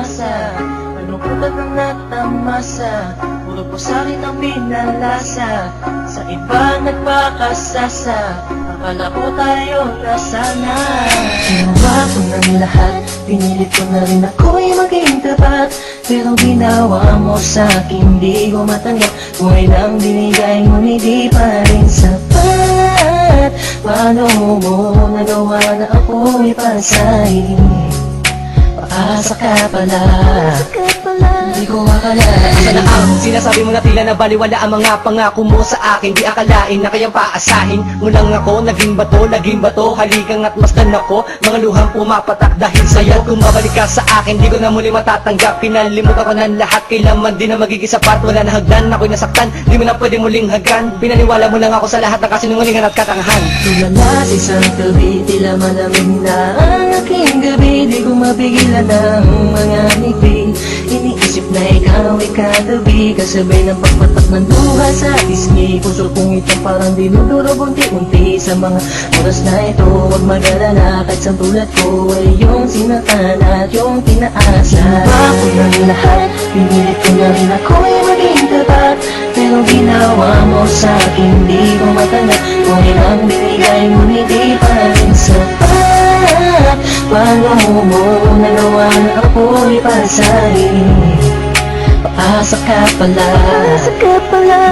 umasa. Malungkot at ang natamasa, puro po sa'kin ang pinalasa. Sa iba nagpakasasa, akala ko tayo na sana. Ginawa ko ng lahat, pinilit ko na rin ako'y maging tapat. Pero ginawa mo sa'kin, di ko matanggap. Kung ilang binigay ngunit di pa rin sapat. Paano mo nagawa na ako'y pasahin? Paasa ka pala, di ko akalain. Sana ang sinasabi mo na tila na baliwala ang mga pangako mo sa akin. Di akalain na kayang paasahin mo lang ako. Naging bato, haligang at masdan ako. Mga luhang pumapatak dahil sa'yo. Kung babalik ka sa akin, di ko na muli matatanggap. Pinalimutan ko ng lahat, kailanman din na magiging sapat. Wala na hagdan, ako'y nasaktan, di mo na pwede muling hagan. Pinaniwala mo lang ako sa lahat ng kasinungalingan at katangahan. Tulala sa isang gabi, tila malamig na ang aking gabi. Di ko mapigilan ang mga ngiti. Iniisip na ikaw ay katabi, kasabay ng pagpatak ng luha sa pisngi. Puso kong ito parang dinudurog unti-unti. Sa mga oras na ito, huwag mag-alala, kahit sa tulad ko ay yung sinatan at yung tinaasa. Ginawa ko ng lahat, pinilit ko na rin ako'y maging tapat. Pero ginawa mo sa'kin, di ko matanggap. Kung ilang binigay ngunit di pa rin sapat. Paano mo nagawa na ako'y pasahin? Paasa ka pala,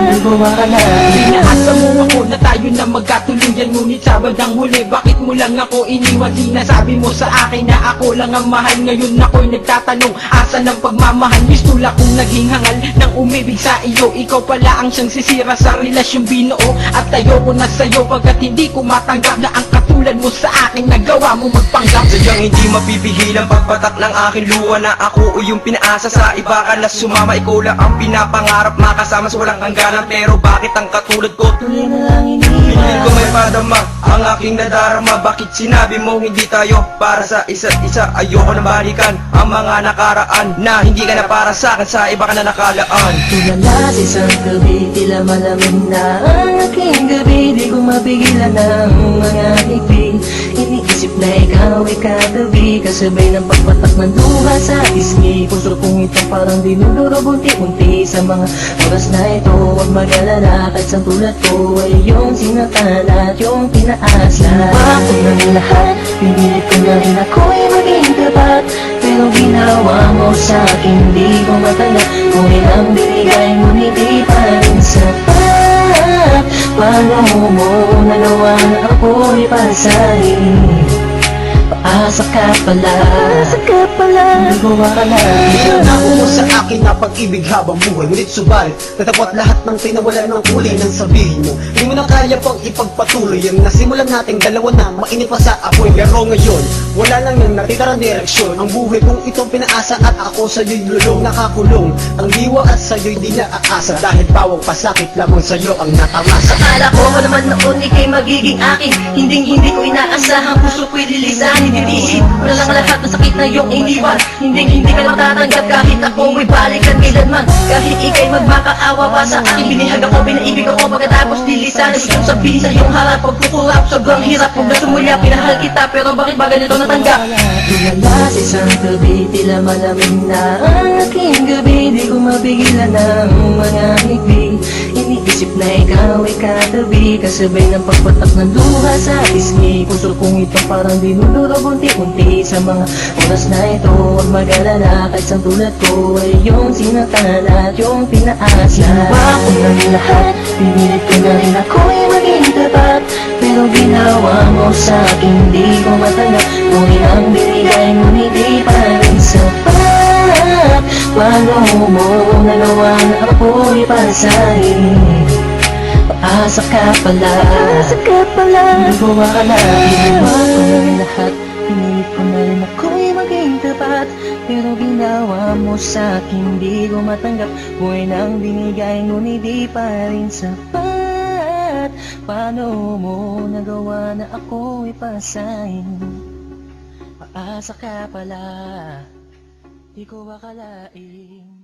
di ko akalain. Pinaasa mo ako na tayo na magkatuluyan, ngunit sa bandang huli, bakit mo lang ako iniwan? Sinasabi mo sa akin na ako lang ang mahal. Ngayon ako'y nagtatanong, asa ng pagmamahal? Mistula kong naging hangal ng umibig sa iyo. Ikaw pala ang siyang sisira sa relasyong binuo. At ayoko na sa'yo pagkat hindi ko matanggap na ang katulad mo sa akin nagawa mo magpanggap. Sadyang hindi mapipigil ang pagpatak ng aking luha na ako o yung pinaasa sa iba ka na sumama. Ikaw lang ang pinapangarap, makasama sa walang hangganan. Pero bakit ang katulad ko Tuloy na lang pilit iniwan. ko may padama ang aking nadarama? Bakit sinabi mo hindi tayo para sa isa't isa? Ayoko na balikan ang mga nakaraan na hindi ka na para sa akin, sa iba ka na nakalaan. Tulala sa isang gabi, tila malamig na ang aking gabi. Di ko mapigilan ang mga ngiti. Iniisip na ikaw ay katabi, kasabay ng pagpatak ng luha sa pisngi. Puso kong ito parang dinudurog unti-unti. Sa mga oras na ito, huwag mag-alala, kahit sa tulad ko ay yung sinatan at yung tinaasa. Ginawa ko ng lahat, pinilit ko na rin ako'y maging tapat. Pero ginawa mo sa'kin, di ko matanggap. Kung ilang binigay ngunit di pa rin sapat. Paano mo nagawa na ako'y pasahin? Paasa ka pala, di ko akalain. Nako mo sa akin na pag-ibig habang buhay, ngunit subalit natapot lahat ng tinawala ng kulay ng sabihin mo. Hindi mo na kaya pang ipagpatuloy ang nasimulan nating dalawa na mainit pa sa apoy. Pero ngayon, wala lang yung natitirang direksyon. Ang buhay kong itong pinaasa at ako sa'yo'y lulong nakakulong. Ang diwa at sa'yo'y di naaasa, dahil bawang pasakit lamang sa'yo ang natamasa. Akala ko naman noon ika'y magiging akin, hindi ko inaasahan, puso ko'y lilisanin. Titiisin mo na lang lahat ng sakit na iyong iniwan. Hindi ka matatanggap kahit ako ay balikan kailanman. Kahit ika'y magmakaawa pa sa akin, binihag ako, binaibig ako, pagkatapos lilisanin. Gustong sabihin sa iyong harap, pagkukurap, sobrang hirap. Huwag na sumulya, pinahal kita, pero bakit ba ganito natanggap? Tulala sa isang gabi, tila malamig na ang aking gabi. Di ko mapigilan ang mga ngiti. Iniisip na ikaw ay katabi, kasabay ng pagpatak ng luha sa pisngi. Puso kong ito parang dinudurog unti-unti. Sa mga oras na ito, huwag mag-alala, kahit sa tulad ko ay yung sinatan at yung pinaasa. Ginawa ko ng lahat, pinilit ko na rin ako'y maging tapat. Pero ginawa mo sa'kin, di ko matanggap. Kung ilang binigay ngunit di pa rin sapat. Paano mo nagawa na ako'y pasahin? Paasa ka pala, di ko akalain. Ginawa ko ng lahat, pinilit ko na rin ako'y maging tapat. Pero ginawa mo sa'kin, di ko matanggap. Kung ilang binigay ngunit di pa rin sapat. Paano mo nagawa na ako'y pasahin? Paasa ka pala, di ko akalain.